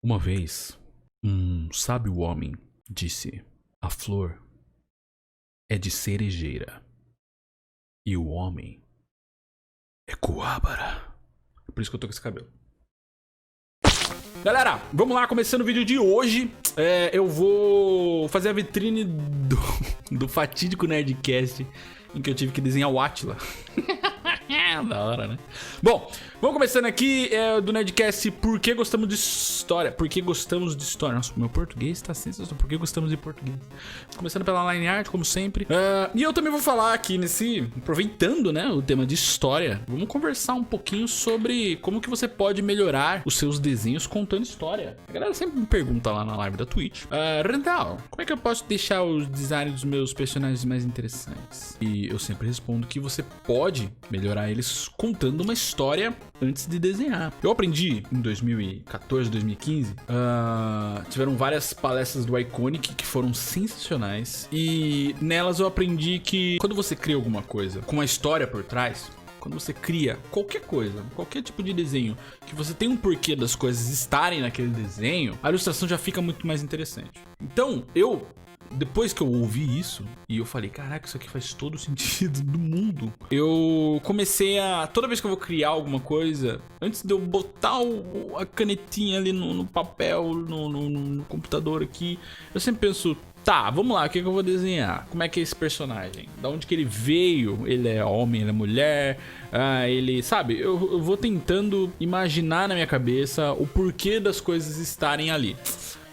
Uma vez, um sábio homem disse: a flor é de cerejeira e o homem é coabra. Por isso que eu tô com esse cabelo. Galera, vamos lá, começando o vídeo de hoje. Eu vou fazer a vitrine do fatídico Nerdcast em que eu tive que desenhar o Átila. Da hora, né? Bom, vamos começando aqui do Nerdcast Por que gostamos de história? Por que gostamos de história? Nossa, meu português tá sensacional. Por que gostamos de português? Começando pela line art, como sempre. E eu também vou falar aqui aproveitando, né, o tema de história. Vamos conversar um pouquinho sobre como que você pode melhorar os seus desenhos contando história. A galera sempre me pergunta lá na live da Twitch: Randall, como é que eu posso deixar os designs dos meus personagens mais interessantes? E eu sempre respondo que você pode melhorar eles contando uma história antes de desenhar. Eu aprendi em 2014, 2015, tiveram várias palestras do Iconic que foram sensacionais, e nelas eu aprendi que quando você cria alguma coisa com uma história por trás, quando você cria qualquer coisa, qualquer tipo de desenho, que você tem um porquê das coisas estarem naquele desenho, a ilustração já fica muito mais interessante. Então, depois que eu ouvi isso, e eu falei, caraca, isso aqui faz todo o sentido do mundo, eu comecei a, toda vez que eu vou criar alguma coisa, antes de eu botar a canetinha ali no papel, no computador aqui, eu sempre penso, tá, vamos lá, o que eu vou desenhar? Como é que é esse personagem? Da onde que ele veio? Ele é homem, ele é mulher? Ele, sabe, eu vou tentando imaginar na minha cabeça o porquê das coisas estarem ali.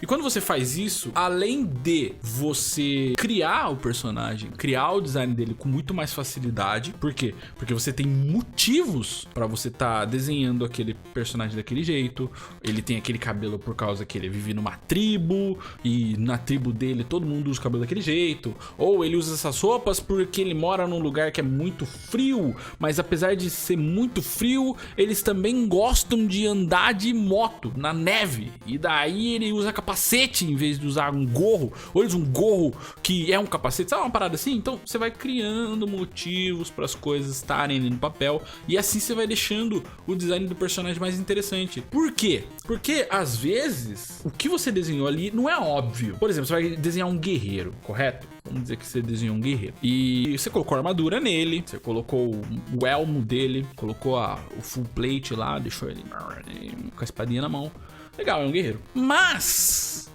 E quando você faz isso, além de você criar o personagem, criar o design dele com muito mais facilidade. Por quê? Porque você tem motivos pra você tá desenhando aquele personagem daquele jeito. Ele tem aquele cabelo por causa que ele vive numa tribo, e na tribo dele todo mundo usa o cabelo daquele jeito. Ou ele usa essas roupas porque ele mora num lugar que é muito frio, mas apesar de ser muito frio, eles também gostam de andar de moto na neve. E daí ele usa capacete em vez de usar um gorro, ou ele usa um gorro que é um capacete, sabe, uma parada assim? Então você vai criando motivos para as coisas estarem ali no papel, e assim você vai deixando o design do personagem mais interessante. Por quê? Porque às vezes o que você desenhou ali não é óbvio. Por exemplo, você vai desenhar um guerreiro, correto? Vamos dizer que você desenhou um guerreiro e você colocou a armadura nele, você colocou o elmo dele, colocou o full plate lá, deixou ele com a espadinha na mão. Legal, é um guerreiro. Mas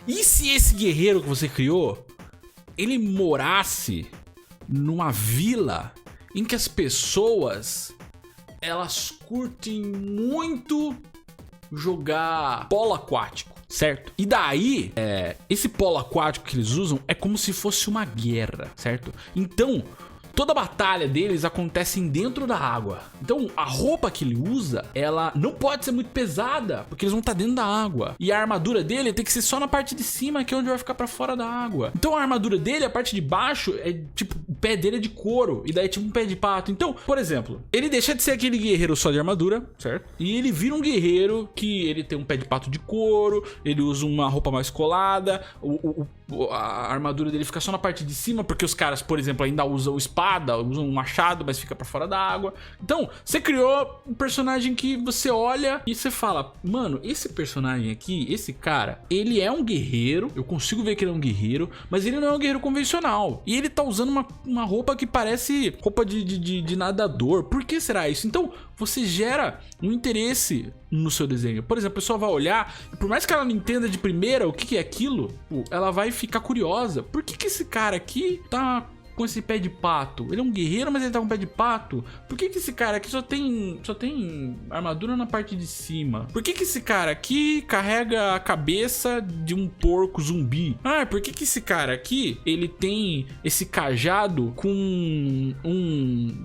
e se esse guerreiro que você criou, ele morasse numa vila em que as pessoas, elas curtem muito jogar polo aquático, certo? E daí, esse polo aquático que eles usam é como se fosse uma guerra, certo? Então, toda a batalha deles acontece dentro da água. Então a roupa que ele usa, ela não pode ser muito pesada, porque eles vão estar dentro da água. E a armadura dele tem que ser só na parte de cima, que é onde vai ficar pra fora da água. Então a armadura dele, a parte de baixo, é tipo, o pé dele é de couro, e daí é tipo um pé de pato. Então, por exemplo, ele deixa de ser aquele guerreiro só de armadura, certo? E ele vira um guerreiro que ele tem um pé de pato de couro, ele usa uma roupa mais colada, a armadura dele fica só na parte de cima, porque os caras, por exemplo, ainda usam espada, usam um machado, mas fica pra fora da água. Então, você criou um personagem que você olha e você fala, mano, esse personagem aqui, esse cara, ele é um guerreiro, eu consigo ver que ele é um guerreiro, mas ele não é um guerreiro convencional. E ele tá usando uma roupa que parece roupa de nadador. Por que será isso? Então, você gera um interesse no seu desenho. Por exemplo, a pessoa vai olhar, e por mais que ela não entenda de primeira o que é aquilo, ela vai ficar curiosa. Por que esse cara aqui tá com esse pé de pato? Ele é um guerreiro, mas ele tá com pé de pato? Por que esse cara aqui só tem armadura na parte de cima? Por que esse cara aqui carrega a cabeça de um porco zumbi? Por que esse cara aqui, ele tem esse cajado com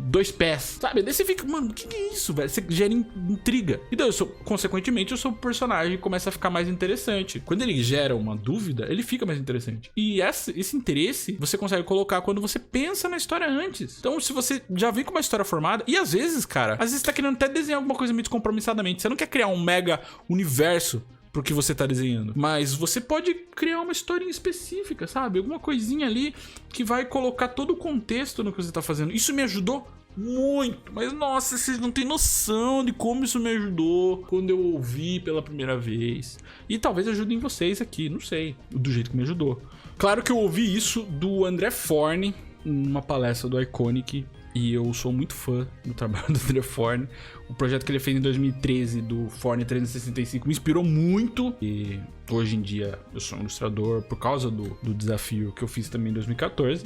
dois pés? Sabe? Daí você fica, mano, o que é isso, velho? Você gera intriga. E daí, consequentemente, o seu personagem começa a ficar mais interessante. Quando ele gera uma dúvida, ele fica mais interessante. E esse interesse você consegue colocar quando você pensa na história antes. Então, se você já vem com uma história formada, e às vezes, cara, às vezes você tá querendo até desenhar alguma coisa meio descompromissadamente, você não quer criar um mega universo pro que você tá desenhando, mas você pode criar uma historinha específica, sabe? Alguma coisinha ali que vai colocar todo o contexto no que você tá fazendo. Isso me ajudou muito. Mas nossa, vocês não têm noção de como isso me ajudou quando eu ouvi pela primeira vez. E talvez ajude em vocês aqui, não sei, do jeito que me ajudou. Claro que eu ouvi isso do André Forni, numa palestra do Iconic. E eu sou muito fã do trabalho do André Forni. O projeto que ele fez em 2013 do Forni 365 me inspirou muito. E hoje em dia eu sou um ilustrador por causa do desafio que eu fiz também em 2014.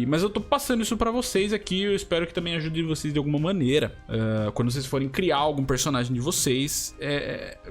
Mas eu tô passando isso pra vocês aqui. Eu espero que também ajude vocês de alguma maneira. Quando vocês forem criar algum personagem de vocês,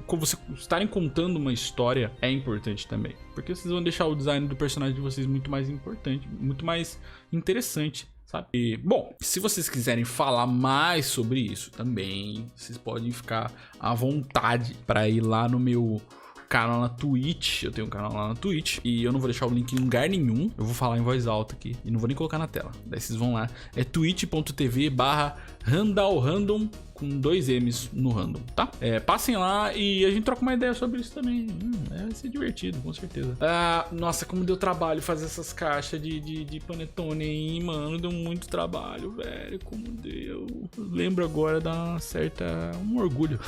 quando vocês estarem contando uma história, é importante também. Porque vocês vão deixar o design do personagem de vocês muito mais importante, muito mais interessante. Sabe? Bom, se vocês quiserem falar mais sobre isso também, vocês podem ficar à vontade para ir lá no meu canal na Twitch. Eu tenho um canal lá na Twitch e eu não vou deixar o link em lugar nenhum. Eu vou falar em voz alta aqui e não vou nem colocar na tela. Daí vocês vão lá. É twitch.tv/randallrandom com 2 M's no random, tá? Passem lá e a gente troca uma ideia sobre isso também. Vai ser divertido, com certeza. Nossa, como deu trabalho fazer essas caixas de panetone aí, mano. Deu muito trabalho, velho. Como deu. Eu lembro agora da um orgulho.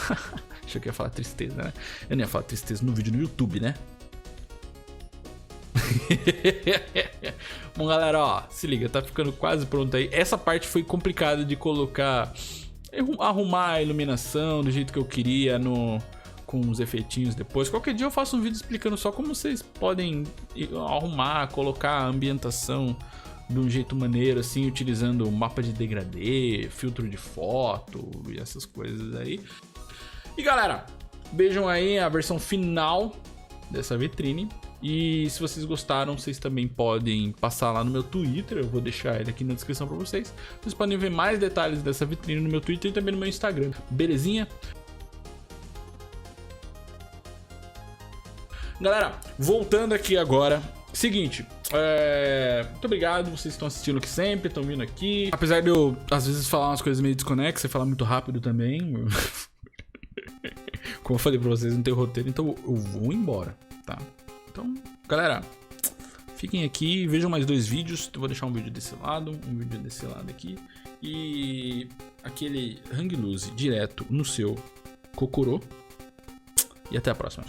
Achei que ia falar tristeza, né? Eu não ia falar tristeza no vídeo no YouTube, né? Bom, galera, ó, se liga, tá ficando quase pronto aí. Essa parte foi complicada de colocar, arrumar a iluminação do jeito que eu queria com os efeitinhos depois. Qualquer dia eu faço um vídeo explicando só como vocês podem arrumar, colocar a ambientação de um jeito maneiro, assim, utilizando mapa de degradê, filtro de foto e essas coisas aí. E galera, vejam aí a versão final dessa vitrine. E se vocês gostaram, vocês também podem passar lá no meu Twitter. Eu vou deixar ele aqui na descrição pra vocês. Vocês podem ver mais detalhes dessa vitrine no meu Twitter e também no meu Instagram. Belezinha? Galera, voltando aqui agora. Seguinte, muito obrigado, vocês estão assistindo aqui sempre, estão vindo aqui. Apesar de eu, às vezes, falar umas coisas meio desconexas e falar muito rápido também. Como eu falei pra vocês, não tem roteiro, então eu vou embora, tá? Então, galera, fiquem aqui, vejam mais 2 vídeos. Eu vou deixar um vídeo desse lado, um vídeo desse lado aqui. E aquele hang loose direto no seu cocorô. E até a próxima.